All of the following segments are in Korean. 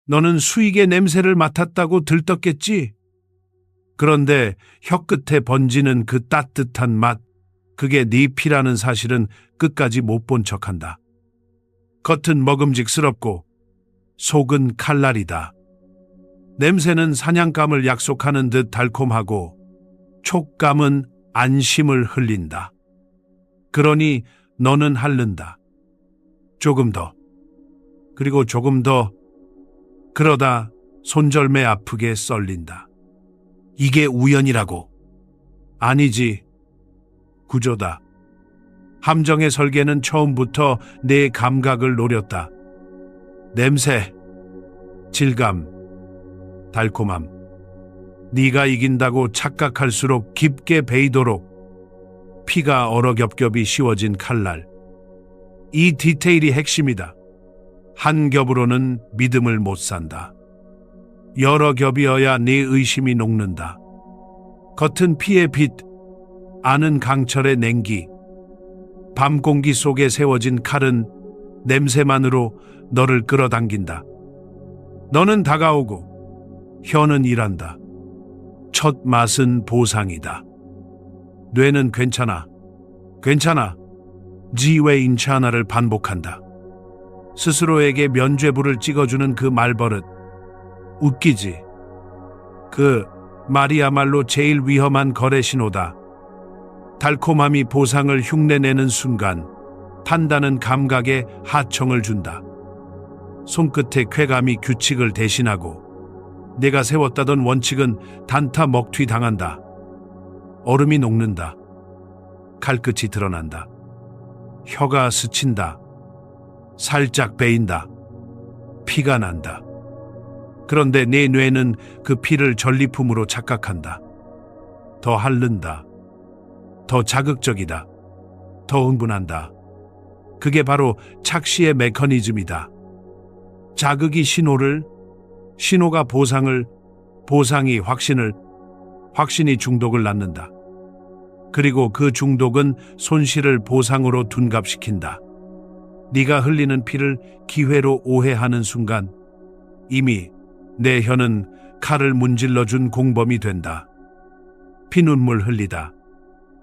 너는 수익의 냄새를 맡았다고 들떴겠지? 그런데 혀끝에 번지는 그 따뜻한 맛, 그게 네 피라는 사실은 끝까지 못 본 척한다. 겉은 먹음직스럽고 속은 칼날이다. 냄새는 사냥감을 약속하는 듯 달콤하고 촉감은 안심을 흘린다. 그러니 너는 핥는다. 조금 더, 그리고 조금 더, 그러다 손절매 아프게 썰린다. 이게 우연이라고? 아니지. 구조다. 함정의 설계는 처음부터 내 감각을 노렸다. 냄새, 질감, 달콤함. 네가 이긴다고 착각할수록 깊게 베이도록 피가 얼어겹겹이 씌워진 칼날. 이 디테일이 핵심이다. 한 겹으로는 믿음을 못 산다. 여러 겹이어야 네 의심이 녹는다. 겉은 피의 빛, 안은 강철의 냉기. 밤 공기 속에 세워진 칼은 냄새만으로 너를 끌어당긴다. 너는 다가오고 혀는 일한다. 첫 맛은 보상이다. 뇌는 괜찮아, 괜찮아, 지웨인차나를 반복한다. 스스로에게 면죄부를 찍어주는 그 말버릇. 웃기지? 그 말이야말로 제일 위험한 거래 신호다. 달콤함이 보상을 흉내내는 순간 판단은 감각에 하청을 준다. 손끝의 쾌감이 규칙을 대신하고 내가 세웠다던 원칙은 단타 먹튀 당한다. 얼음이 녹는다. 칼끝이 드러난다. 혀가 스친다. 살짝 베인다. 피가 난다. 그런데 내 뇌는 그 피를 전리품으로 착각한다. 더 핥는다. 더 자극적이다. 더 흥분한다. 그게 바로 착시의 메커니즘이다. 자극이 신호를, 신호가 보상을, 보상이 확신을, 확신이 중독을 낳는다. 그리고 그 중독은 손실을 보상으로 둔갑시킨다. 네가 흘리는 피를 기회로 오해하는 순간 이미 내 혀는 칼을 문질러준 공범이 된다. 피눈물 흘리다.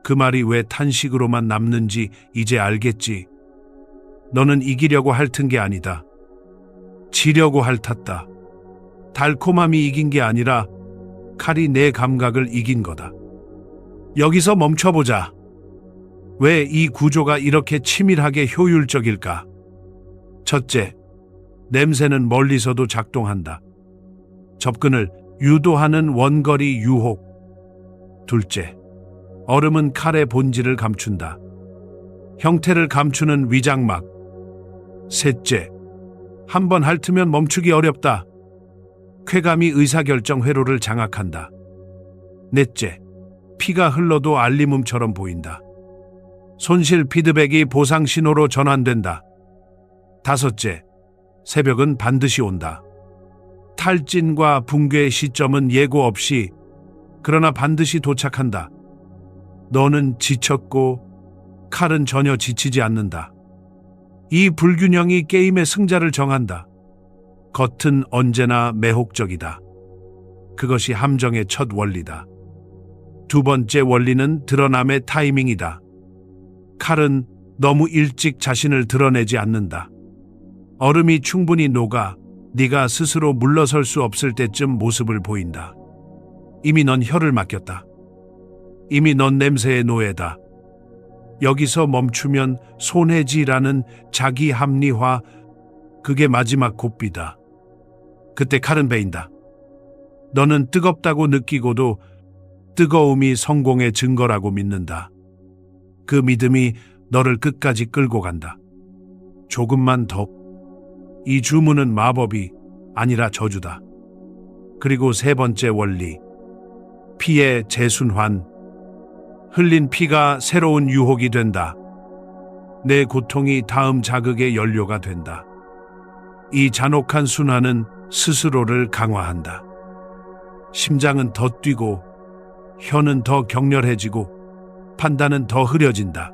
그 말이 왜 탄식으로만 남는지 이제 알겠지. 너는 이기려고 핥은 게 아니다. 지려고 핥았다. 달콤함이 이긴 게 아니라 칼이 내 감각을 이긴 거다. 여기서 멈춰보자. 왜 이 구조가 이렇게 치밀하게 효율적일까? 첫째, 냄새는 멀리서도 작동한다. 접근을 유도하는 원거리 유혹. 둘째, 얼음은 칼의 본질을 감춘다. 형태를 감추는 위장막. 셋째, 한번 핥으면 멈추기 어렵다. 쾌감이 의사결정 회로를 장악한다. 넷째, 피가 흘러도 알림음처럼 보인다. 손실 피드백이 보상 신호로 전환된다. 다섯째, 새벽은 반드시 온다. 탈진과 붕괴의 시점은 예고 없이, 그러나 반드시 도착한다. 너는 지쳤고 칼은 전혀 지치지 않는다. 이 불균형이 게임의 승자를 정한다. 겉은 언제나 매혹적이다. 그것이 함정의 첫 원리다. 두 번째 원리는 드러남의 타이밍이다. 칼은 너무 일찍 자신을 드러내지 않는다. 얼음이 충분히 녹아 네가 스스로 물러설 수 없을 때쯤 모습을 보인다. 이미 넌 혀를 맡겼다. 이미 넌 냄새의 노예다. 여기서 멈추면 손해지라는 자기 합리화, 그게 마지막 고비다. 그때 칼은 베인다. 너는 뜨겁다고 느끼고도 뜨거움이 성공의 증거라고 믿는다. 그 믿음이 너를 끝까지 끌고 간다. 조금만 더. 이 주문은 마법이 아니라 저주다. 그리고 세 번째 원리, 피의 재순환. 흘린 피가 새로운 유혹이 된다. 내 고통이 다음 자극의 연료가 된다. 이 잔혹한 순환은 스스로를 강화한다. 심장은 더 뛰고, 혀는 더 격렬해지고, 판단은 더 흐려진다.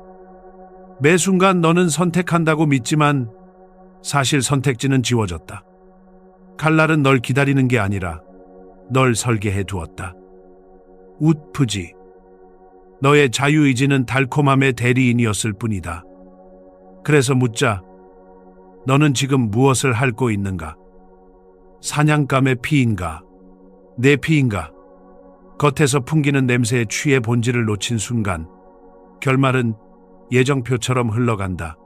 매 순간 너는 선택한다고 믿지만 사실 선택지는 지워졌다. 칼날은 널 기다리는 게 아니라 널 설계해 두었다. 웃프지. 너의 자유의지는 달콤함의 대리인이었을 뿐이다. 그래서 묻자. 너는 지금 무엇을 핥고 있는가? 사냥감의 피인가? 내 피인가? 겉에서 풍기는 냄새에 취해 본질을 놓친 순간 결말은 예정표처럼 흘러간다.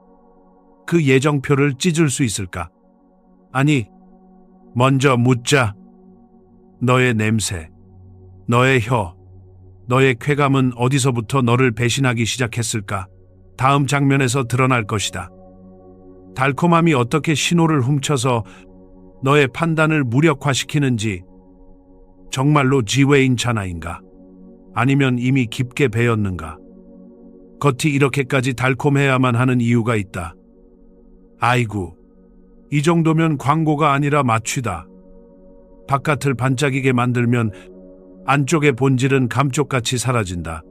그 예정표를 찢을 수 있을까? 아니, 먼저 묻자. 너의 냄새, 너의 혀, 너의 쾌감은 어디서부터 너를 배신하기 시작했을까? 다음 장면에서 드러날 것이다. 달콤함이 어떻게 신호를 훔쳐서 너의 판단을 무력화시키는지, 정말로 지웨인 차나인가? 아니면 이미 깊게 배였는가? 겉이 이렇게까지 달콤해야만 하는 이유가 있다. 아이고, 이 정도면 광고가 아니라 마취다. 바깥을 반짝이게 만들면 안쪽의 본질은 감쪽같이 사라진다.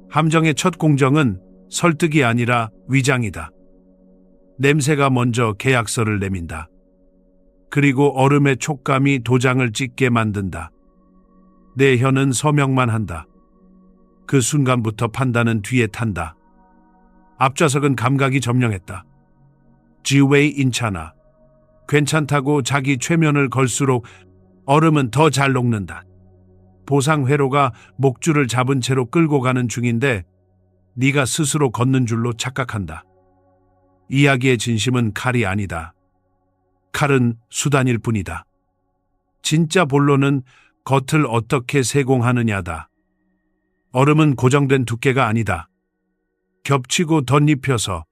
함정의 첫 공정은 설득이 아니라 위장이다. 냄새가 먼저 계약서를 내민다. 그리고 얼음의 촉감이 도장을 찍게 만든다. 내 혀는 서명만 한다. 그 순간부터 판단은 뒤에 탄다. 앞좌석은 감각이 점령했다. 지웨이 인차나. 괜찮다고 자기 최면을 걸수록 얼음은 더 잘 녹는다. 보상 회로가 목줄을 잡은 채로 끌고 가는 중인데 네가 스스로 걷는 줄로 착각한다. 이야기의 진심은 칼이 아니다. 칼은 수단일 뿐이다. 진짜 본론은 겉을 어떻게 세공하느냐다. 얼음은 고정된 두께가 아니다. 겹치고 덧입혀서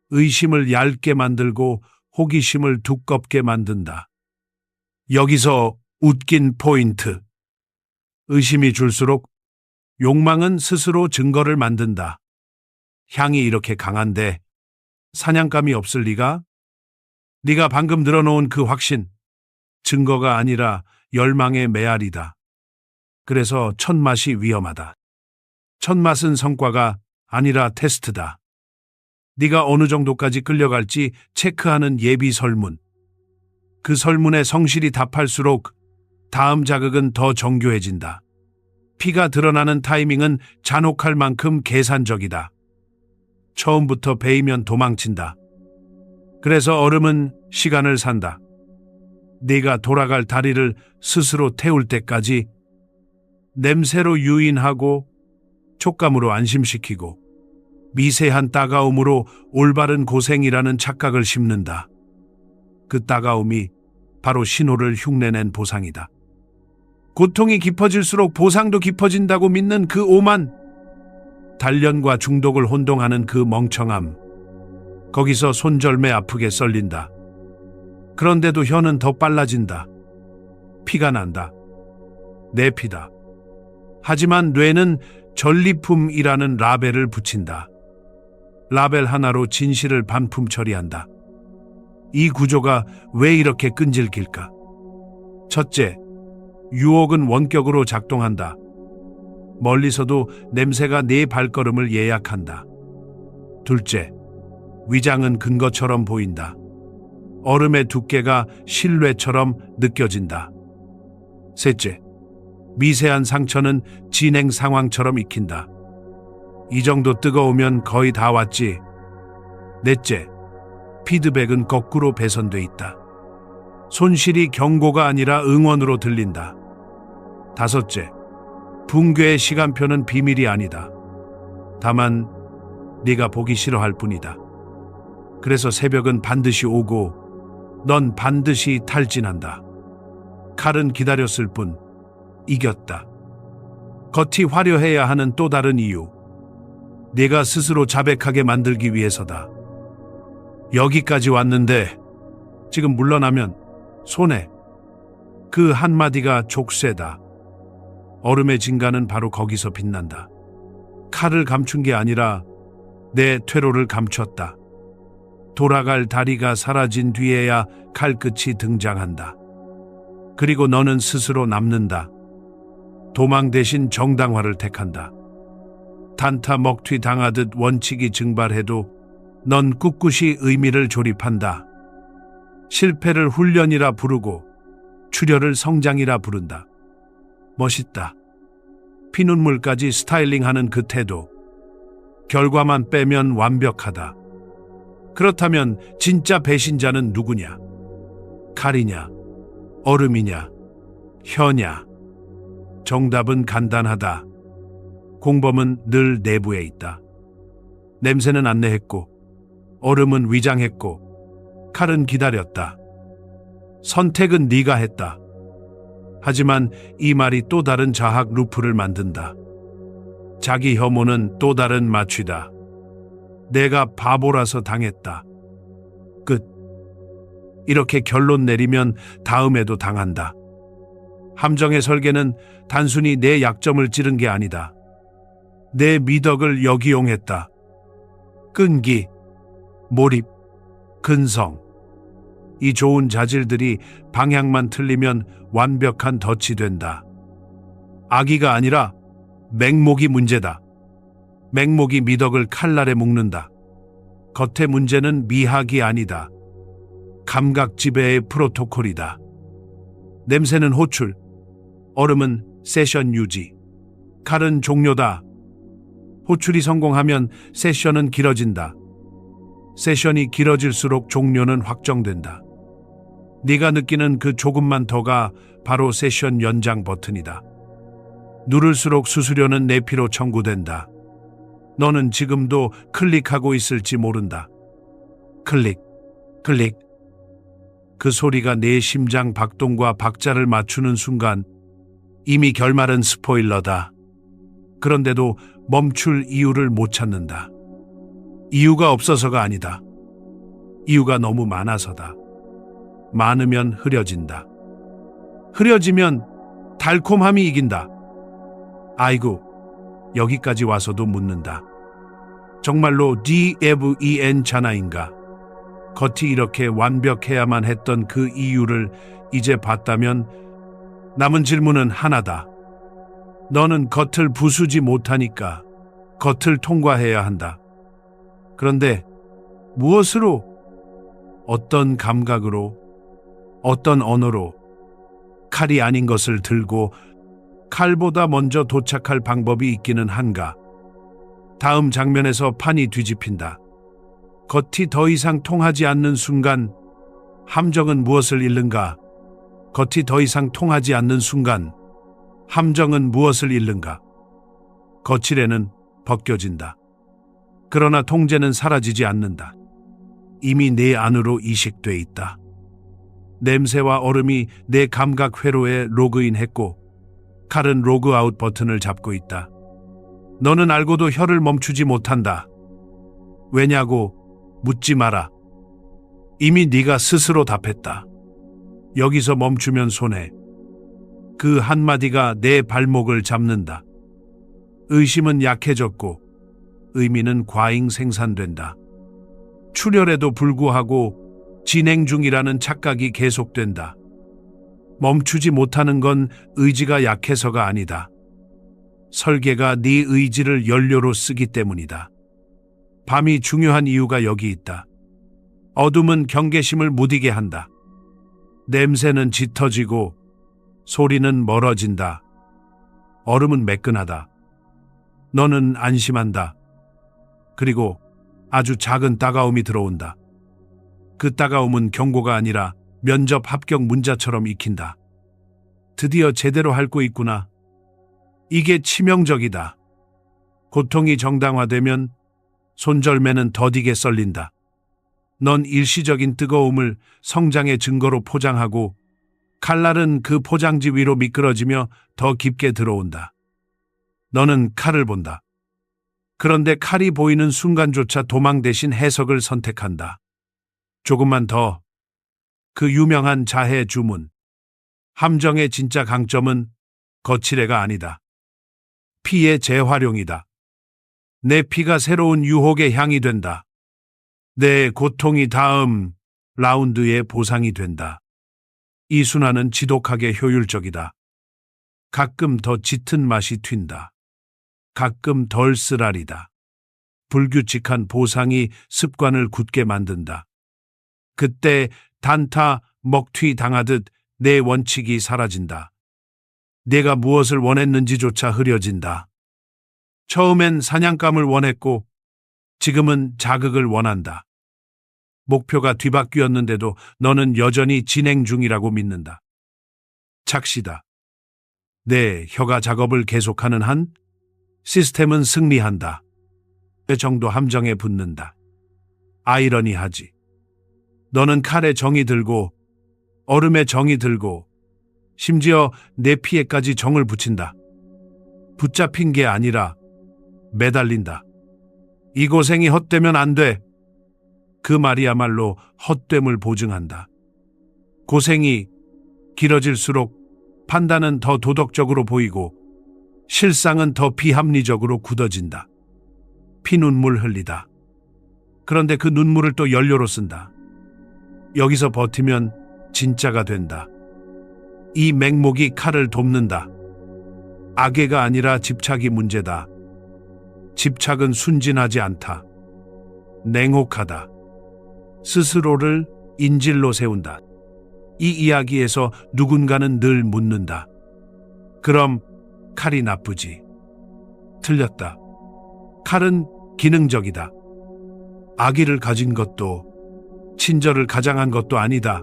의심을 얇게 만들고 호기심을 두껍게 만든다. 여기서 웃긴 포인트. 의심이 줄수록 욕망은 스스로 증거를 만든다. 향이 이렇게 강한데 사냥감이 없을 리가? 네가 방금 늘어놓은 그 확신, 증거가 아니라 열망의 메아리다. 그래서 첫 맛이 위험하다. 첫 맛은 성과가 아니라 테스트다. 네가 어느 정도까지 끌려갈지 체크하는 예비 설문. 그 설문에 성실히 답할수록 다음 자극은 더 정교해진다. 피가 드러나는 타이밍은 잔혹할 만큼 계산적이다. 처음부터 베이면 도망친다. 그래서 얼음은 시간을 산다. 네가 돌아갈 다리를 스스로 태울 때까지 냄새로 유인하고 촉감으로 안심시키고 미세한 따가움으로 올바른 고생이라는 착각을 심는다. 그 따가움이 바로 신호를 흉내낸 보상이다. 고통이 깊어질수록 보상도 깊어진다고 믿는 그 오만, 단련과 중독을 혼동하는 그 멍청함, 거기서 손절매 아프게 썰린다. 그런데도 혀는 더 빨라진다. 피가 난다. 내 피다. 하지만 뇌는 전리품이라는 라벨을 붙인다. 라벨 하나로 진실을 반품 처리한다. 이 구조가 왜 이렇게 끈질길까? 첫째, 유혹은 원격으로 작동한다. 멀리서도 냄새가 네 발걸음을 예약한다. 둘째, 위장은 근거처럼 보인다. 얼음의 두께가 신뢰처럼 느껴진다. 셋째, 미세한 상처는 진행 상황처럼 익힌다. 이 정도 뜨거우면 거의 다 왔지. 넷째, 피드백은 거꾸로 배선돼 있다. 손실이 경고가 아니라 응원으로 들린다. 다섯째, 붕괴의 시간표는 비밀이 아니다. 다만 네가 보기 싫어할 뿐이다. 그래서 새벽은 반드시 오고 넌 반드시 탈진한다. 칼은 기다렸을 뿐 이겼다. 겉이 화려해야 하는 또 다른 이유. 네가 스스로 자백하게 만들기 위해서다. 여기까지 왔는데 지금 물러나면 손해. 그 한마디가 족쇄다. 얼음의 진가는 바로 거기서 빛난다. 칼을 감춘 게 아니라 내 퇴로를 감췄다. 돌아갈 다리가 사라진 뒤에야 칼끝이 등장한다. 그리고 너는 스스로 남는다. 도망 대신 정당화를 택한다. 단타 먹튀 당하듯 원칙이 증발해도 넌 꿋꿋이 의미를 조립한다. 실패를 훈련이라 부르고 출혈을 성장이라 부른다. 멋있다. 피눈물까지 스타일링하는 그 태도. 결과만 빼면 완벽하다. 그렇다면 진짜 배신자는 누구냐? 칼이냐? 얼음이냐? 혀냐? 정답은 간단하다. 공범은 늘 내부에 있다. 냄새는 안내했고, 얼음은 위장했고, 칼은 기다렸다. 선택은 네가 했다. 하지만 이 말이 또 다른 자학 루프를 만든다. 자기 혐오는 또 다른 마취다. 내가 바보라서 당했다. 끝. 이렇게 결론 내리면 다음에도 당한다. 함정의 설계는 단순히 내 약점을 찌른 게 아니다. 내 미덕을 역이용했다. 끈기, 몰입, 근성. 이 좋은 자질들이 방향만 틀리면 완벽한 덫이 된다. 악의가 아니라 맹목이 문제다. 맹목이 미덕을 칼날에 묶는다. 겉의 문제는 미학이 아니다. 감각 지배의 프로토콜이다. 냄새는 호출, 얼음은 세션 유지, 칼은 종료다. 호출이 성공하면 세션은 길어진다. 세션이 길어질수록 종료는 확정된다. 네가 느끼는 그 조금만 더가 바로 세션 연장 버튼이다. 누를수록 수수료는 내 피로 청구된다. 너는 지금도 클릭하고 있을지 모른다. 클릭, 클릭. 그 소리가 내 심장 박동과 박자를 맞추는 순간 이미 결말은 스포일러다. 그런데도 멈출 이유를 못 찾는다. 이유가 없어서가 아니다. 이유가 너무 많아서다. 많으면 흐려진다. 흐려지면 달콤함이 이긴다. 아이고, 여기까지 와서도 묻는다. 정말로 DFEN 자나인가? 겉이 이렇게 완벽해야만 했던 그 이유를 이제 봤다면 남은 질문은 하나다. 너는 겉을 부수지 못하니까 겉을 통과해야 한다. 그런데 무엇으로, 어떤 감각으로, 어떤 언어로 칼이 아닌 것을 들고 칼보다 먼저 도착할 방법이 있기는 한가? 다음 장면에서 판이 뒤집힌다. 겉이 더 이상 통하지 않는 순간 함정은 무엇을 잃는가? 겉이 더 이상 통하지 않는 순간 함정은 무엇을 잃는가? 거칠애는 벗겨진다. 그러나 통제는 사라지지 않는다. 이미 내 안으로 이식돼 있다. 냄새와 얼음이 내 감각 회로에 로그인했고 칼은 로그아웃 버튼을 잡고 있다. 너는 알고도 혀를 멈추지 못한다. 왜냐고 묻지 마라. 이미 네가 스스로 답했다. 여기서 멈추면 손해. 그 한마디가 내 발목을 잡는다. 의심은 약해졌고 의미는 과잉 생산된다. 출혈에도 불구하고 진행 중이라는 착각이 계속된다. 멈추지 못하는 건 의지가 약해서가 아니다. 설계가 네 의지를 연료로 쓰기 때문이다. 밤이 중요한 이유가 여기 있다. 어둠은 경계심을 무디게 한다. 냄새는 짙어지고 소리는 멀어진다. 얼음은 매끈하다. 너는 안심한다. 그리고 아주 작은 따가움이 들어온다. 그 따가움은 경고가 아니라 면접 합격 문자처럼 익힌다. 드디어 제대로 핥고 있구나. 이게 치명적이다. 고통이 정당화되면 손절매는 더디게 썰린다. 넌 일시적인 뜨거움을 성장의 증거로 포장하고 칼날은 그 포장지 위로 미끄러지며 더 깊게 들어온다. 너는 칼을 본다. 그런데 칼이 보이는 순간조차 도망 대신 해석을 선택한다. 조금만 더. 그 유명한 자해 주문. 함정의 진짜 강점은 거칠애가 아니다. 피의 재활용이다. 내 피가 새로운 유혹의 향이 된다. 내 고통이 다음 라운드의 보상이 된다. 이 순환은 지독하게 효율적이다. 가끔 더 짙은 맛이 튄다. 가끔 덜 쓰라리다. 불규칙한 보상이 습관을 굳게 만든다. 그때 단타, 먹튀 당하듯 내 원칙이 사라진다. 내가 무엇을 원했는지조차 흐려진다. 처음엔 사냥감을 원했고 지금은 자극을 원한다. 목표가 뒤바뀌었는데도 너는 여전히 진행 중이라고 믿는다. 착시다. 내 혀가 작업을 계속하는 한 시스템은 승리한다. 그 정도 함정에 붙는다. 아이러니하지. 너는 칼에 정이 들고 얼음에 정이 들고 심지어 내 피에까지 정을 붙인다. 붙잡힌 게 아니라 매달린다. 이 고생이 헛되면 안 돼. 그 말이야말로 헛됨을 보증한다. 고생이 길어질수록 판단은 더 도덕적으로 보이고 실상은 더 비합리적으로 굳어진다. 피눈물 흘리다. 그런데 그 눈물을 또 연료로 쓴다. 여기서 버티면 진짜가 된다. 이 맹목이 칼을 돕는다. 악의가 아니라 집착이 문제다. 집착은 순진하지 않다. 냉혹하다. 스스로를 인질로 세운다. 이 이야기에서 누군가는 늘 묻는다. 그럼 칼이 나쁘지? 틀렸다. 칼은 기능적이다. 악의를 가진 것도 친절을 가장한 것도 아니다.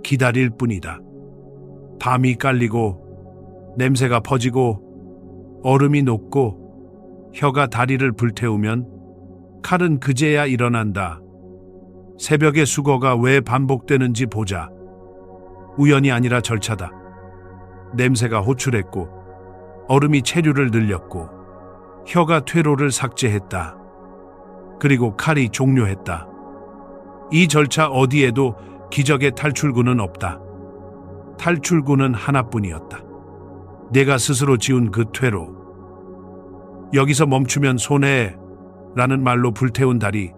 기다릴 뿐이다. 밤이 깔리고 냄새가 퍼지고 얼음이 녹고 혀가 다리를 불태우면 칼은 그제야 일어난다. 새벽의 수거가 왜 반복되는지 보자. 우연이 아니라 절차다. 냄새가 호출했고 얼음이 체류를 늘렸고 혀가 퇴로를 삭제했다. 그리고 칼이 종료했다. 이 절차 어디에도 기적의 탈출구는 없다. 탈출구는 하나뿐이었다. 내가 스스로 지은 그 퇴로. 여기서 멈추면 손해라는 말로 불태운 다리.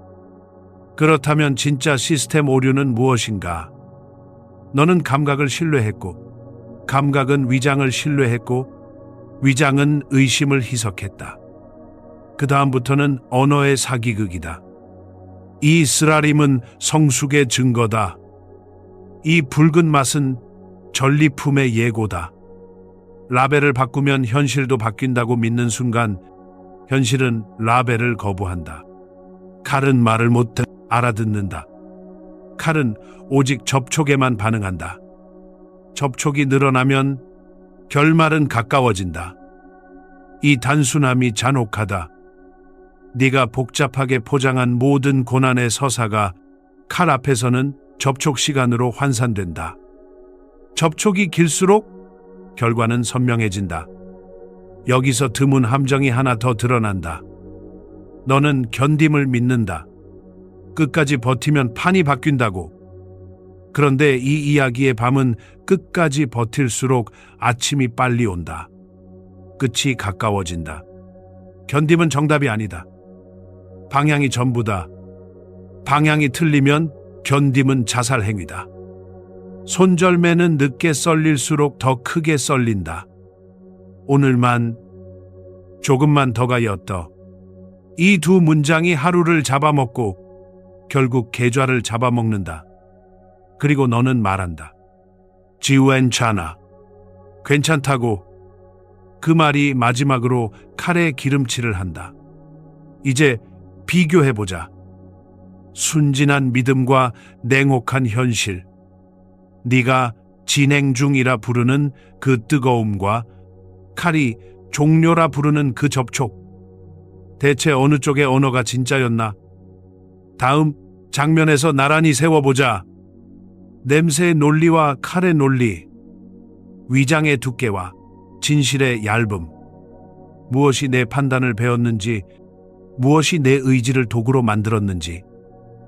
그렇다면 진짜 시스템 오류는 무엇인가? 너는 감각을 신뢰했고, 감각은 위장을 신뢰했고, 위장은 의심을 희석했다. 그 다음부터는 언어의 사기극이다. 이 쓰라림은 성숙의 증거다. 이 붉은 맛은 전리품의 예고다. 라벨을 바꾸면 현실도 바뀐다고 믿는 순간 현실은 라벨을 거부한다. 칼은 말을 못 알아듣는다. 칼은 오직 접촉에만 반응한다. 접촉이 늘어나면 결말은 가까워진다. 이 단순함이 잔혹하다. 네가 복잡하게 포장한 모든 고난의 서사가 칼 앞에서는 접촉 시간으로 환산된다. 접촉이 길수록 결과는 선명해진다. 여기서 드문 함정이 하나 더 드러난다. 너는 견딤을 믿는다. 끝까지 버티면 판이 바뀐다고. 그런데 이 이야기의 밤은 끝까지 버틸수록 아침이 빨리 온다. 끝이 가까워진다. 견딤은 정답이 아니다. 방향이 전부다. 방향이 틀리면 견딤은 자살 행위다. 손절매는 늦게 썰릴수록 더 크게 썰린다. 오늘만, 조금만 더 가였더. 이 두 문장이 하루를 잡아먹고 결국 계좌를 잡아먹는다. 그리고 너는 말한다. 지우엔차나. 괜찮다고. 그 말이 마지막으로 칼에 기름칠을 한다. 이제 비교해보자. 순진한 믿음과 냉혹한 현실. 네가 진행 중이라 부르는 그 뜨거움과 칼이 종료라 부르는 그 접촉. 대체 어느 쪽의 언어가 진짜였나? 다음 장면에서 나란히 세워보자. 냄새의 논리와 칼의 논리. 위장의 두께와 진실의 얇음. 무엇이 내 판단을 배웠는지, 무엇이 내 의지를 도구로 만들었는지.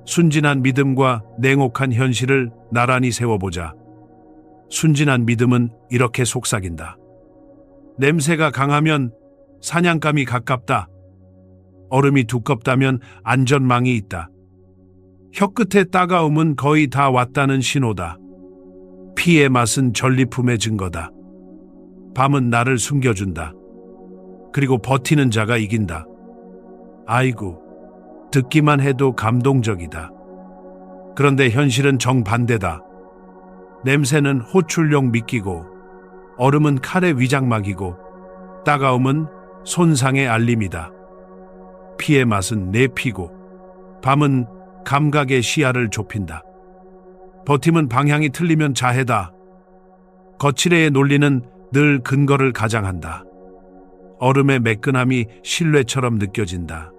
순진한 믿음과 냉혹한 현실을 나란히 세워보자. 순진한 믿음은 이렇게 속삭인다. 냄새가 강하면 사냥감이 가깝다. 얼음이 두껍다면 안전망이 있다. 혀끝의 따가움은 거의 다 왔다는 신호다. 피의 맛은 전리품의 증거다. 밤은 나를 숨겨준다. 그리고 버티는 자가 이긴다. 아이고, 듣기만 해도 감동적이다. 그런데 현실은 정반대다. 냄새는 호출용 미끼고, 얼음은 칼의 위장막이고, 따가움은 손상의 알림이다. 피의 맛은 내 피고, 밤은 감각의 시야를 좁힌다. 버팀은 방향이 틀리면 자해다. 거칠애의 논리는 늘 근거를 가장한다. 얼음의 매끈함이 신뢰처럼 느껴진다.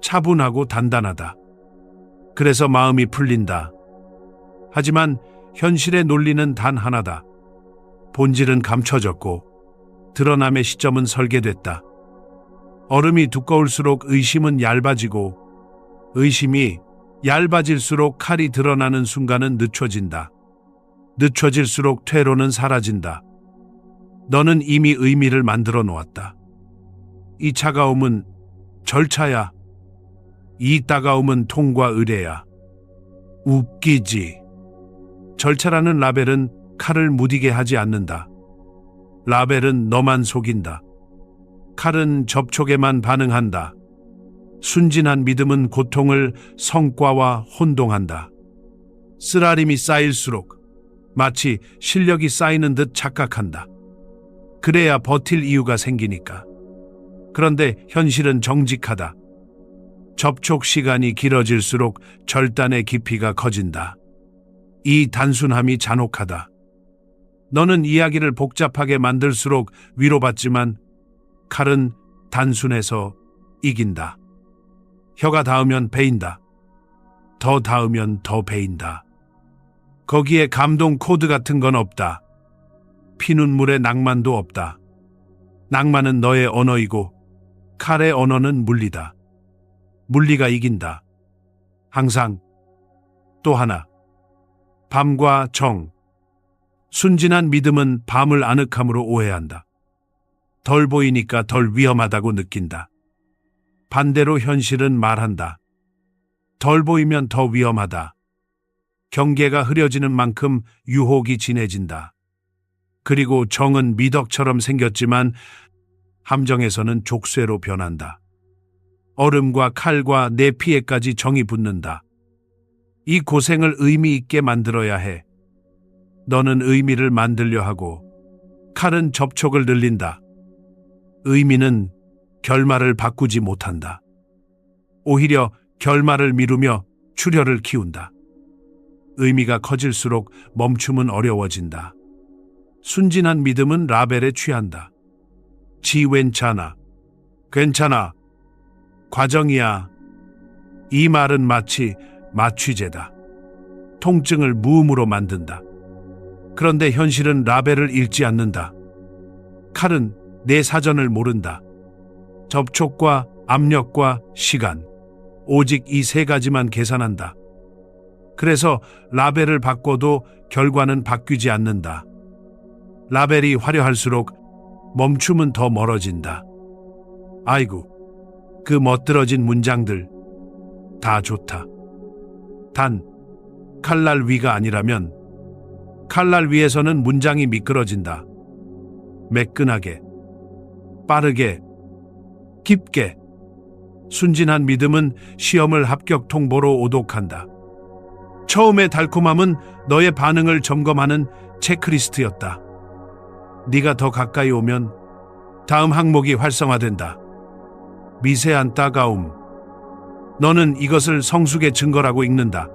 차분하고 단단하다. 그래서 마음이 풀린다. 하지만 현실의 논리는 단 하나다. 본질은 감춰졌고 드러남의 시점은 설계됐다. 얼음이 두꺼울수록 의심은 얇아지고 의심이 얇아질수록 칼이 드러나는 순간은 늦춰진다. 늦춰질수록 퇴로는 사라진다. 너는 이미 의미를 만들어 놓았다. 이 차가움은 절차야. 이 따가움은 통과 의례야. 웃기지. 절차라는 라벨은 칼을 무디게 하지 않는다. 라벨은 너만 속인다. 칼은 접촉에만 반응한다. 순진한 믿음은 고통을 성과와 혼동한다. 쓰라림이 쌓일수록 마치 실력이 쌓이는 듯 착각한다. 그래야 버틸 이유가 생기니까. 그런데 현실은 정직하다. 접촉 시간이 길어질수록 절단의 깊이가 커진다. 이 단순함이 잔혹하다. 너는 이야기를 복잡하게 만들수록 위로받지만 칼은 단순해서 이긴다. 혀가 닿으면 베인다. 더 닿으면 더 베인다. 거기에 감동 코드 같은 건 없다. 피눈물의 낭만도 없다. 낭만은 너의 언어이고 칼의 언어는 물리다. 물리가 이긴다. 항상. 또 하나. 밤과 정. 순진한 믿음은 밤을 아늑함으로 오해한다. 덜 보이니까 덜 위험하다고 느낀다. 반대로 현실은 말한다. 덜 보이면 더 위험하다. 경계가 흐려지는 만큼 유혹이 진해진다. 그리고 정은 미덕처럼 생겼지만 함정에서는 족쇄로 변한다. 얼음과 칼과 내 피에까지 정이 붙는다. 이 고생을 의미 있게 만들어야 해. 너는 의미를 만들려 하고 칼은 접촉을 늘린다. 의미는 결말을 바꾸지 못한다. 오히려 결말을 미루며 출혈을 키운다. 의미가 커질수록 멈춤은 어려워진다. 순진한 믿음은 라벨에 취한다. 괜찮아. 괜찮아. 과정이야. 이 말은 마치 마취제다. 통증을 무음으로 만든다. 그런데 현실은 라벨을 읽지 않는다. 칼은 내 사전을 모른다. 접촉과 압력과 시간. 오직 이 세 가지만 계산한다. 그래서 라벨을 바꿔도 결과는 바뀌지 않는다. 라벨이 화려할수록 멈춤은 더 멀어진다. 아이고, 그 멋들어진 문장들 다 좋다. 단, 칼날 위가 아니라면 칼날 위에서는 문장이 미끄러진다. 매끈하게, 빠르게, 깊게. 순진한 믿음은 시험을 합격 통보로 오독한다. 처음의 달콤함은 너의 반응을 점검하는 체크리스트였다. 네가 더 가까이 오면 다음 항목이 활성화된다. 미세한 따가움. 너는 이것을 성숙의 증거라고 읽는다.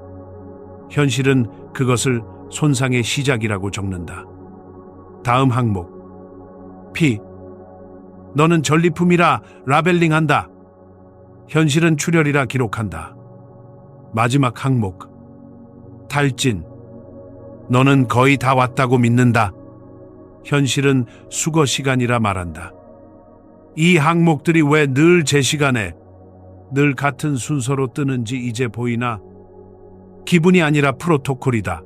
현실은 그것을 손상의 시작이라고 적는다. 다음 항목. 피. 너는 전리품이라 라벨링한다. 현실은 출혈이라 기록한다. 마지막 항목. 탈진. 너는 거의 다 왔다고 믿는다. 현실은 수거 시간이라 말한다. 이 항목들이 왜 늘 제 시간에, 늘 같은 순서로 뜨는지 이제 보이나? 기분이 아니라 프로토콜이다.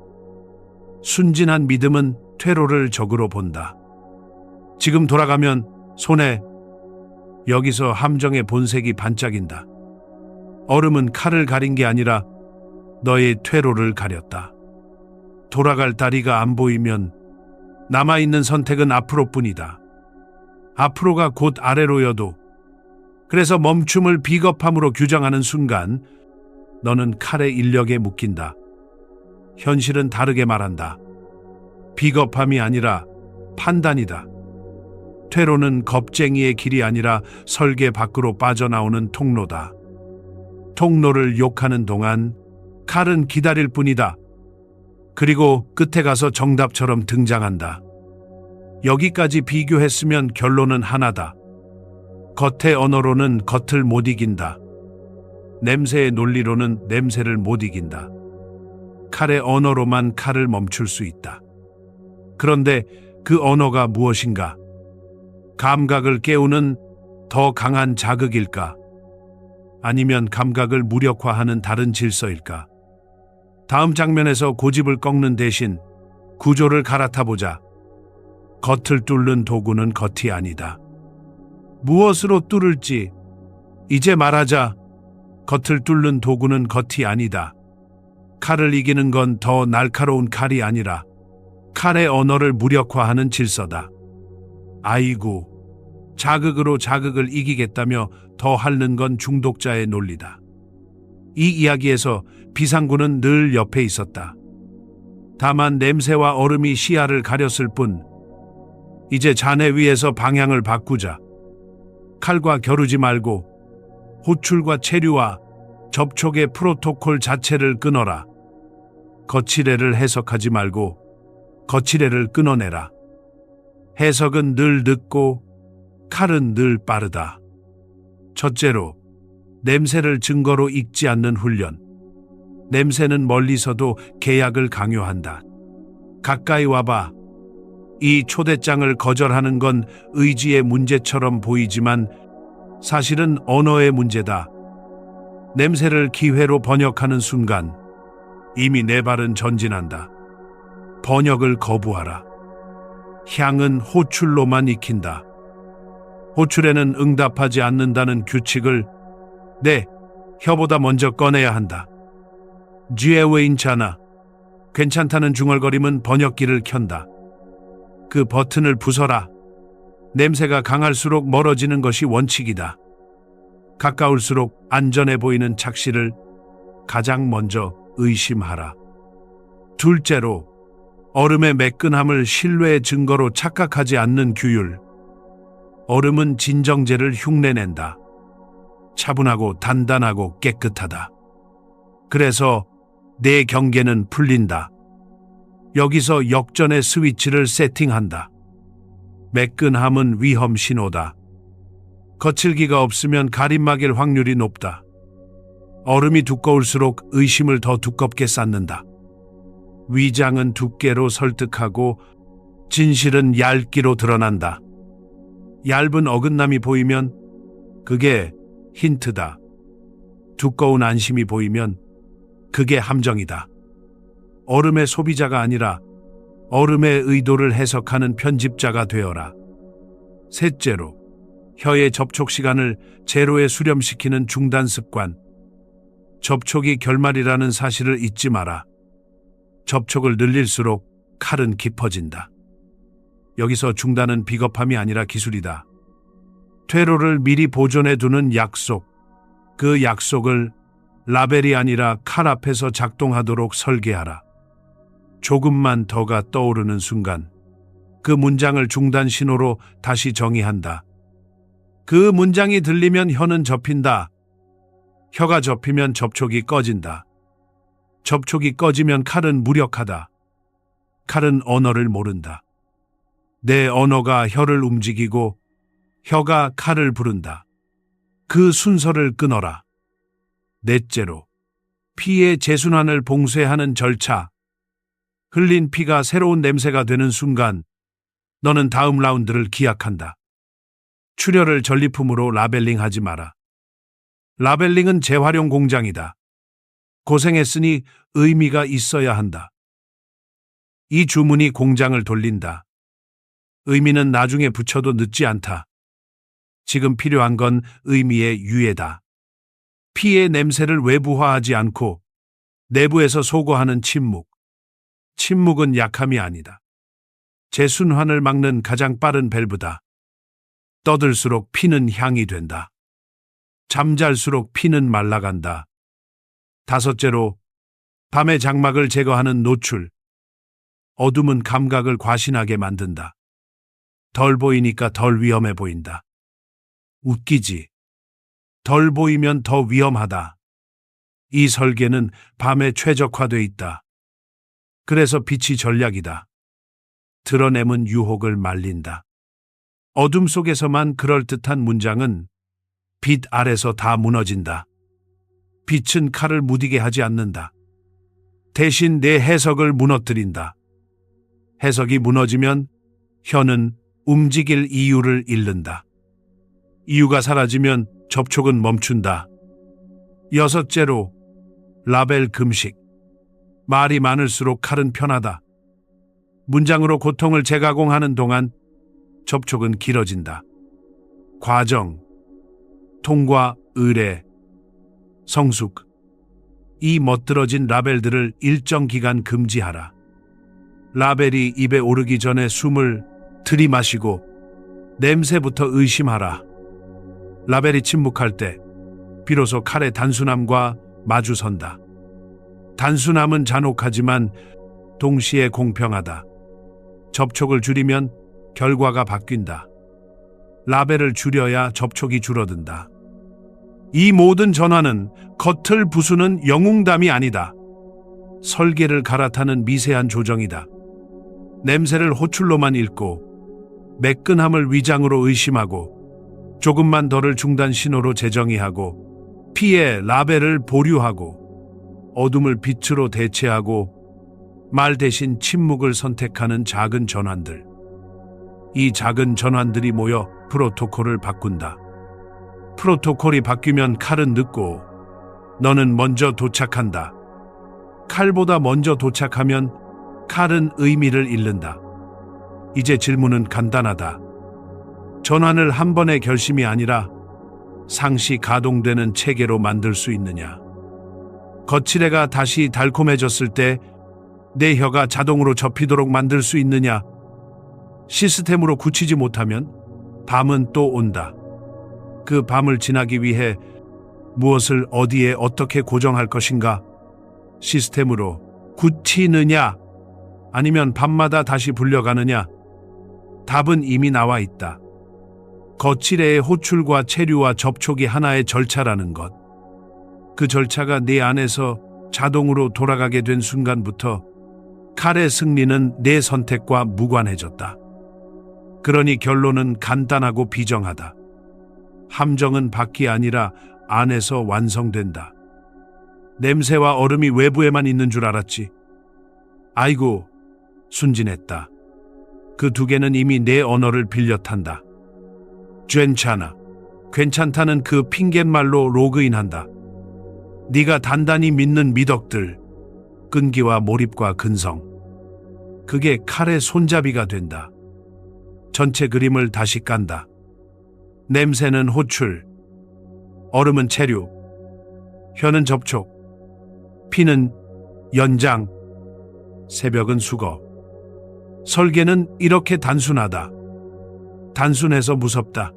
순진한 믿음은 퇴로를 적으로 본다. 지금 돌아가면 손에, 여기서 함정의 본색이 반짝인다. 얼음은 칼을 가린 게 아니라 너의 퇴로를 가렸다. 돌아갈 다리가 안 보이면 남아있는 선택은 앞으로뿐이다. 앞으로가 곧 아래로여도. 그래서 멈춤을 비겁함으로 규정하는 순간 너는 칼의 인력에 묶인다. 현실은 다르게 말한다. 비겁함이 아니라 판단이다. 퇴로는 겁쟁이의 길이 아니라 설계 밖으로 빠져나오는 통로다. 통로를 욕하는 동안 칼은 기다릴 뿐이다. 그리고 끝에 가서 정답처럼 등장한다. 여기까지 비교했으면 결론은 하나다. 겉의 언어로는 겉을 못 이긴다. 냄새의 논리로는 냄새를 못 이긴다. 칼의 언어로만 칼을 멈출 수 있다. 그런데 그 언어가 무엇인가? 감각을 깨우는 더 강한 자극일까? 아니면 감각을 무력화하는 다른 질서일까? 다음 장면에서 고집을 꺾는 대신 구조를 갈아타보자. 겉을 뚫는 도구는 겉이 아니다. 무엇으로 뚫을지 이제 말하자. 겉을 뚫는 도구는 겉이 아니다. 칼을 이기는 건 더 날카로운 칼이 아니라 칼의 언어를 무력화하는 질서다. 아이고, 자극으로 자극을 이기겠다며 더 핥는 건 중독자의 논리다. 이 이야기에서 비상구는 늘 옆에 있었다. 다만 냄새와 얼음이 시야를 가렸을 뿐. 이제 잔해 위에서 방향을 바꾸자. 칼과 겨루지 말고 호출과 체류와 접촉의 프로토콜 자체를 끊어라. 거칠애를 해석하지 말고 거칠애를 끊어내라. 해석은 늘 늦고 칼은 늘 빠르다. 첫째로, 냄새를 증거로 읽지 않는 훈련. 냄새는 멀리서도 계약을 강요한다. 가까이 와봐. 이 초대장을 거절하는 건 의지의 문제처럼 보이지만 사실은 언어의 문제다. 냄새를 기회로 번역하는 순간 이미 내 발은 전진한다. 번역을 거부하라. 향은 호출로만 익힌다. 호출에는 응답하지 않는다는 규칙을 내 혀보다 먼저 꺼내야 한다. 지에웨인차나 괜찮다는 중얼거림은 번역기를 켠다. 그 버튼을 부숴라. 냄새가 강할수록 멀어지는 것이 원칙이다. 가까울수록 안전해 보이는 착시를 가장 먼저 의심하라. 둘째로, 얼음의 매끈함을 신뢰의 증거로 착각하지 않는 규율. 얼음은 진정제를 흉내낸다. 차분하고 단단하고 깨끗하다. 그래서 내 경계는 풀린다. 여기서 역전의 스위치를 세팅한다. 매끈함은 위험 신호다. 거칠기가 없으면 가림막일 확률이 높다. 얼음이 두꺼울수록 의심을 더 두껍게 쌓는다. 위장은 두께로 설득하고 진실은 얇기로 드러난다. 얇은 어긋남이 보이면 그게 힌트다. 두꺼운 안심이 보이면 그게 함정이다. 얼음의 소비자가 아니라 얼음의 의도를 해석하는 편집자가 되어라. 셋째로, 혀의 접촉 시간을 제로에 수렴시키는 중단 습관. 접촉이 결말이라는 사실을 잊지 마라. 접촉을 늘릴수록 칼은 깊어진다. 여기서 중단은 비겁함이 아니라 기술이다. 퇴로를 미리 보존해 두는 약속. 그 약속을 라벨이 아니라 칼 앞에서 작동하도록 설계하라. 조금만 더가 떠오르는 순간 그 문장을 중단 신호로 다시 정의한다. 그 문장이 들리면 혀는 접힌다. 혀가 접히면 접촉이 꺼진다. 접촉이 꺼지면 칼은 무력하다. 칼은 언어를 모른다. 내 언어가 혀를 움직이고 혀가 칼을 부른다. 그 순서를 끊어라. 넷째로, 피의 재순환을 봉쇄하는 절차. 흘린 피가 새로운 냄새가 되는 순간 너는 다음 라운드를 기약한다. 출혈을 전리품으로 라벨링하지 마라. 라벨링은 재활용 공장이다. 고생했으니 의미가 있어야 한다. 이 주문이 공장을 돌린다. 의미는 나중에 붙여도 늦지 않다. 지금 필요한 건 의미의 유예다. 피의 냄새를 외부화하지 않고 내부에서 소거하는 침묵. 침묵은 약함이 아니다. 재순환을 막는 가장 빠른 밸브다. 떠들수록 피는 향이 된다. 잠잘수록 피는 말라간다. 다섯째로, 밤의 장막을 제거하는 노출. 어둠은 감각을 과신하게 만든다. 덜 보이니까 덜 위험해 보인다. 웃기지. 덜 보이면 더 위험하다. 이 설계는 밤에 최적화돼 있다. 그래서 빛이 전략이다. 드러내면 유혹을 말린다. 어둠 속에서만 그럴듯한 문장은 빛 아래서 다 무너진다. 빛은 칼을 무디게 하지 않는다. 대신 내 해석을 무너뜨린다. 해석이 무너지면 혀는 움직일 이유를 잃는다. 이유가 사라지면 접촉은 멈춘다. 여섯째로, 라벨 금식. 말이 많을수록 칼은 편하다. 문장으로 고통을 재가공하는 동안 접촉은 길어진다. 과정, 통과, 의뢰, 성숙. 이 멋들어진 라벨들을 일정 기간 금지하라. 라벨이 입에 오르기 전에 숨을 들이마시고 냄새부터 의심하라. 라벨이 침묵할 때 비로소 칼의 단순함과 마주선다. 단순함은 잔혹하지만 동시에 공평하다. 접촉을 줄이면 결과가 바뀐다. 라벨을 줄여야 접촉이 줄어든다. 이 모든 전환은 겉을 부수는 영웅담이 아니다. 설계를 갈아타는 미세한 조정이다. 냄새를 호출로만 읽고 매끈함을 위장으로 의심하고 조금만 덜을 중단 신호로 재정의하고 피해 라벨을 보류하고 어둠을 빛으로 대체하고 말 대신 침묵을 선택하는 작은 전환들. 이 작은 전환들이 모여 프로토콜을 바꾼다. 프로토콜이 바뀌면 칼은 늦고 너는 먼저 도착한다. 칼보다 먼저 도착하면 칼은 의미를 잃는다. 이제 질문은 간단하다. 전환을 한 번의 결심이 아니라 상시 가동되는 체계로 만들 수 있느냐? 거칠애가 다시 달콤해졌을 때 내 혀가 자동으로 접히도록 만들 수 있느냐? 시스템으로 굳히지 못하면 밤은 또 온다. 그 밤을 지나기 위해 무엇을 어디에 어떻게 고정할 것인가? 시스템으로 굳히느냐? 아니면 밤마다 다시 불려가느냐? 답은 이미 나와 있다. 거칠애의 호출과 체류와 접촉이 하나의 절차라는 것. 그 절차가 네 안에서 자동으로 돌아가게 된 순간부터 칼의 승리는 내 선택과 무관해졌다. 그러니 결론은 간단하고 비정하다. 함정은 밖이 아니라 안에서 완성된다. 냄새와 얼음이 외부에만 있는 줄 알았지. 아이고, 순진했다. 그 두 개는 이미 내 언어를 빌려 탄다. 괜찮아. 괜찮다는 그 핑곗말로 로그인한다. 네가 단단히 믿는 미덕들, 끈기와 몰입과 근성. 그게 칼의 손잡이가 된다. 전체 그림을 다시 깐다. 냄새는 호출, 얼음은 체류, 혀는 접촉, 피는 연장, 새벽은 수거. 설계는 이렇게 단순하다. 단순해서 무섭다.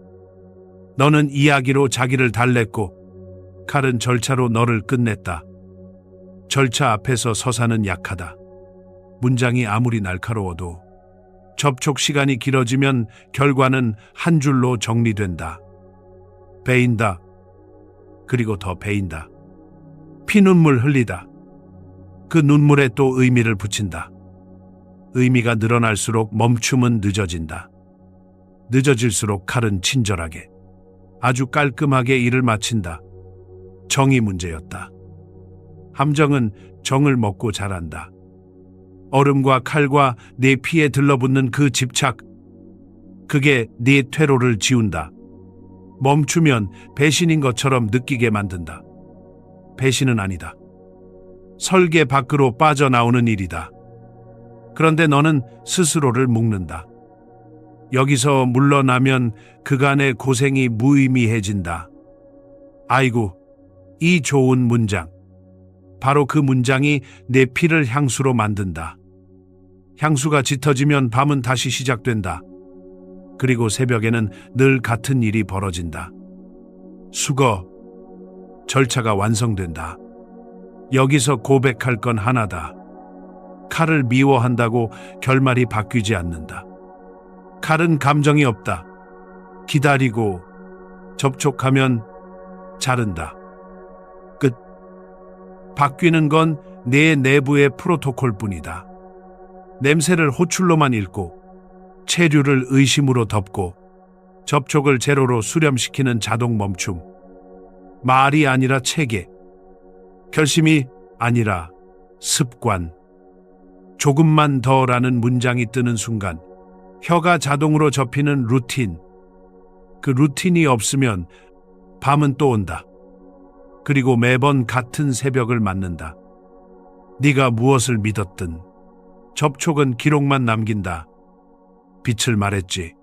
너는 이야기로 자기를 달랬고 칼은 절차로 너를 끝냈다. 절차 앞에서 서사는 약하다. 문장이 아무리 날카로워도 접촉 시간이 길어지면 결과는 한 줄로 정리된다. 베인다. 그리고 더 베인다. 피눈물 흘리다. 그 눈물에 또 의미를 붙인다. 의미가 늘어날수록 멈춤은 늦어진다. 늦어질수록 칼은 친절하게, 아주 깔끔하게 일을 마친다. 정이 문제였다. 함정은 정을 먹고 자란다. 얼음과 칼과 내 피에 들러붙는 그 집착, 그게 네 퇴로를 지운다. 멈추면 배신인 것처럼 느끼게 만든다. 배신은 아니다. 설계 밖으로 빠져나오는 일이다. 그런데 너는 스스로를 묶는다. 여기서 물러나면 그간의 고생이 무의미해진다. 아이고, 이 좋은 문장. 바로 그 문장이 내 피를 향수로 만든다. 향수가 짙어지면 밤은 다시 시작된다. 그리고 새벽에는 늘 같은 일이 벌어진다. 수거, 절차가 완성된다. 여기서 고백할 건 하나다. 칼을 미워한다고 결말이 바뀌지 않는다. 칼은 감정이 없다. 기다리고 접촉하면 자른다. 끝. 바뀌는 건 내 내부의 프로토콜 뿐이다. 냄새를 호출로만 읽고 체류를 의심으로 덮고 접촉을 제로로 수렴시키는 자동 멈춤. 말이 아니라 체계. 결심이 아니라 습관. 조금만 더라는 문장이 뜨는 순간 혀가 자동으로 접히는 루틴. 그 루틴이 없으면 밤은 또 온다. 그리고 매번 같은 새벽을 맞는다. 네가 무엇을 믿었든 접촉은 기록만 남긴다. 빛을 말했지.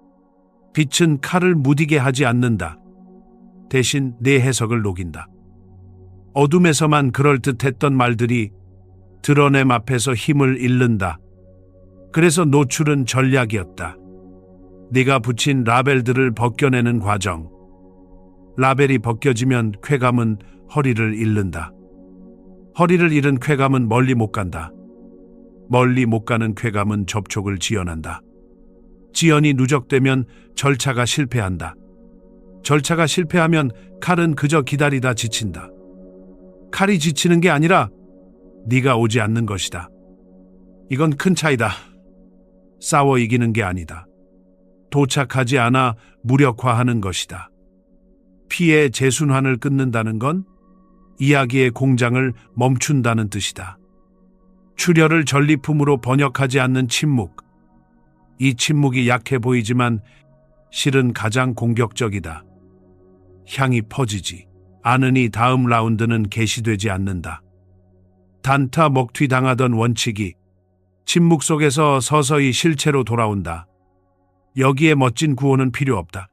빛은 칼을 무디게 하지 않는다. 대신 내 해석을 녹인다. 어둠에서만 그럴듯했던 말들이 드러냄 앞에서 힘을 잃는다. 그래서 노출은 전략이었다. 네가 붙인 라벨들을 벗겨내는 과정. 라벨이 벗겨지면 쾌감은 허리를 잃는다. 허리를 잃은 쾌감은 멀리 못 간다. 멀리 못 가는 쾌감은 접촉을 지연한다. 지연이 누적되면 절차가 실패한다. 절차가 실패하면 칼은 그저 기다리다 지친다. 칼이 지치는 게 아니라 네가 오지 않는 것이다. 이건 큰 차이다. 싸워 이기는 게 아니다. 도착하지 않아 무력화하는 것이다. 피의 재순환을 끊는다는 건 이야기의 공장을 멈춘다는 뜻이다. 출혈을 전리품으로 번역하지 않는 침묵. 이 침묵이 약해 보이지만 실은 가장 공격적이다. 향이 퍼지지 않으니 다음 라운드는 개시되지 않는다. 단타 먹튀 당하던 원칙이 침묵 속에서 서서히 실체로 돌아온다. 여기에 멋진 구호는 필요 없다.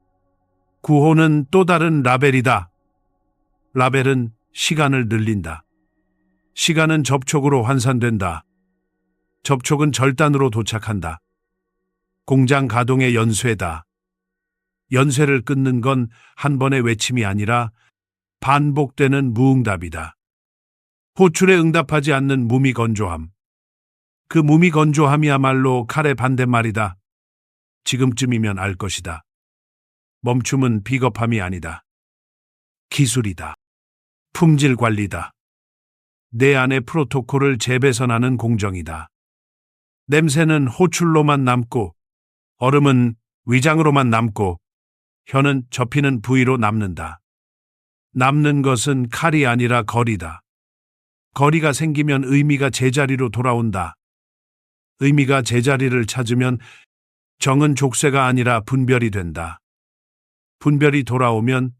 구호는 또 다른 라벨이다. 라벨은 시간을 늘린다. 시간은 접촉으로 환산된다. 접촉은 절단으로 도착한다. 공장 가동의 연쇄다. 연쇄를 끊는 건 한 번의 외침이 아니라 반복되는 무응답이다. 호출에 응답하지 않는 무미건조함. 그 무미건조함이야말로 칼의 반대말이다. 지금쯤이면 알 것이다. 멈춤은 비겁함이 아니다. 기술이다. 품질 관리다. 내 안의 프로토콜을 재배선하는 공정이다. 냄새는 호출로만 남고 얼음은 위장으로만 남고 혀는 접히는 부위로 남는다. 남는 것은 칼이 아니라 거리다. 거리가 생기면 의미가 제자리로 돌아온다. 의미가 제자리를 찾으면 정은 족쇄가 아니라 분별이 된다. 분별이 돌아오면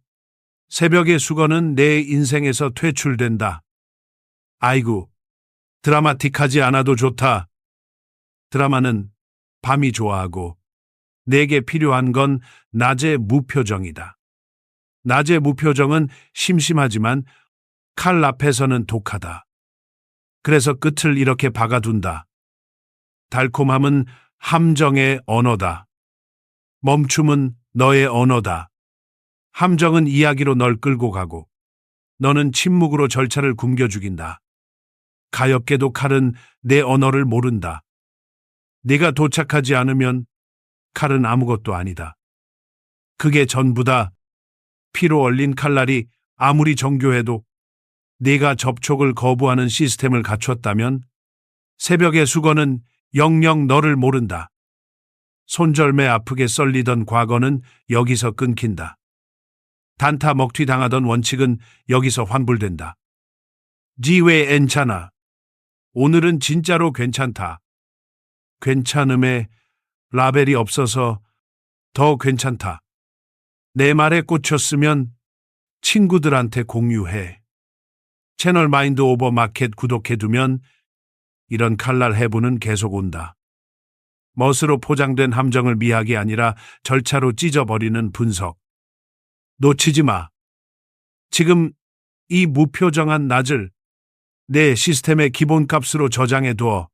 새벽의 수건은 내 인생에서 퇴출된다. 아이고, 드라마틱하지 않아도 좋다. 드라마는 밤이 좋아하고 내게 필요한 건 낮의 무표정이다. 낮의 무표정은 심심하지만 칼 앞에서는 독하다. 그래서 끝을 이렇게 박아둔다. 달콤함은 함정의 언어다. 멈춤은 너의 언어다. 함정은 이야기로 널 끌고 가고 너는 침묵으로 절차를 굶겨 죽인다. 가엾게도 칼은 내 언어를 모른다. 네가 도착하지 않으면 칼은 아무것도 아니다. 그게 전부다. 피로 얼린 칼날이 아무리 정교해도 네가 접촉을 거부하는 시스템을 갖췄다면 새벽의 수건은 영영 너를 모른다. 손절매 아프게 썰리던 과거는 여기서 끊긴다. 단타 먹튀 당하던 원칙은 여기서 환불된다. 지왜 엔찮아. 오늘은 진짜로 괜찮다. 괜찮음에 라벨이 없어서 더 괜찮다. 내 말에 꽂혔으면 친구들한테 공유해. 채널 마인드 오버 마켓 구독해두면 이런 칼날 해부는 계속 온다. 멋으로 포장된 함정을 미학이 아니라 절차로 찢어버리는 분석. 놓치지 마. 지금 이 무표정한 낮을 내 시스템의 기본값으로 저장해 두어.